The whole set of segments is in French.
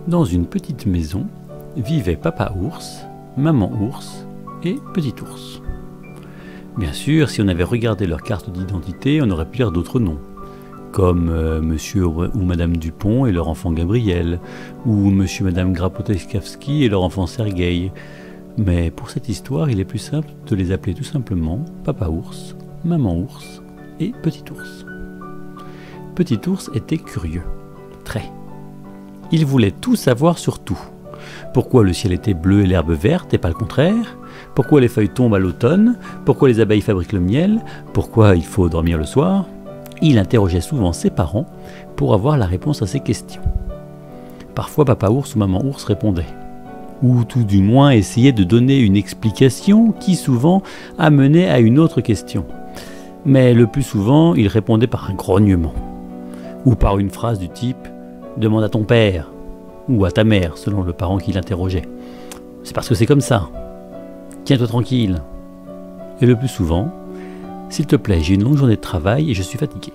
Dans une petite maison vivaient Papa Ours, Maman Ours et Petit Ours. Bien sûr, si on avait regardé leur carte d'identité, on aurait pu lire d'autres noms, comme Monsieur ou Madame Dupont et leur enfant Gabriel, ou Monsieur et Madame Grapoteskavski et leur enfant Sergueï. Mais pour cette histoire, il est plus simple de les appeler tout simplement Papa Ours, Maman Ours et Petit Ours. Petit Ours était curieux, très. Il voulait tout savoir sur tout. Pourquoi le ciel était bleu et l'herbe verte et pas le contraire? Pourquoi les feuilles tombent à l'automne? Pourquoi les abeilles fabriquent le miel? Pourquoi il faut dormir le soir? Il interrogeait souvent ses parents pour avoir la réponse à ces questions. Parfois Papa Ours ou Maman Ours répondaient, ou tout du moins essayaient de donner une explication qui souvent amenait à une autre question. Mais le plus souvent, ils répondaient par un grognement, ou par une phrase du type « Demande à ton père » ou à ta mère, selon le parent qui l'interrogeait. « C'est parce que c'est comme ça. Tiens-toi tranquille. » Et le plus souvent, « S'il te plaît, j'ai une longue journée de travail et je suis fatigué. »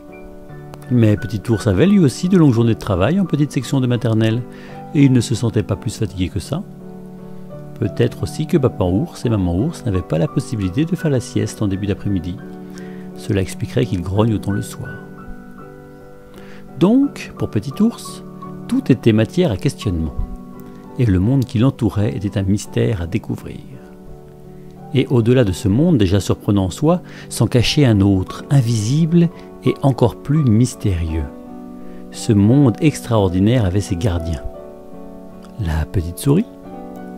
Mais Petit Ours avait lui aussi de longues journées de travail en petite section de maternelle, et il ne se sentait pas plus fatigué que ça. Peut-être aussi que Papa Ours et Maman Ours n'avaient pas la possibilité de faire la sieste en début d'après-midi. Cela expliquerait qu'il grogne autant le soir. Donc, pour Petit Ours, tout était matière à questionnement, et le monde qui l'entourait était un mystère à découvrir. Et au-delà de ce monde déjà surprenant en soi, s'en cachait un autre, invisible et encore plus mystérieux. Ce monde extraordinaire avait ses gardiens. La petite souris,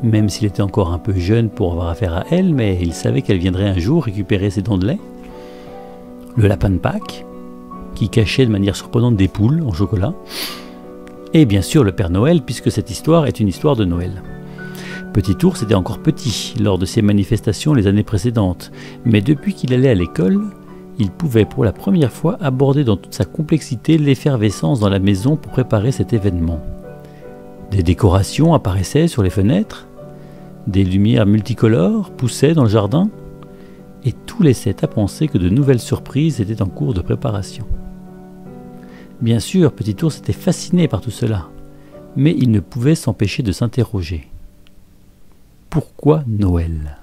même s'il était encore un peu jeune pour avoir affaire à elle, mais il savait qu'elle viendrait un jour récupérer ses dents de lait. Le lapin de Pâques, qui cachait de manière surprenante des poules en chocolat. Et bien sûr le Père Noël, puisque cette histoire est une histoire de Noël. Petit Ours était encore petit lors de ses manifestations les années précédentes, mais depuis qu'il allait à l'école, il pouvait pour la première fois aborder dans toute sa complexité l'effervescence dans la maison pour préparer cet événement. Des décorations apparaissaient sur les fenêtres, des lumières multicolores poussaient dans le jardin, et tout laissait à penser que de nouvelles surprises étaient en cours de préparation. Bien sûr, Petit Ours était fasciné par tout cela, mais il ne pouvait s'empêcher de s'interroger. Pourquoi Noël ?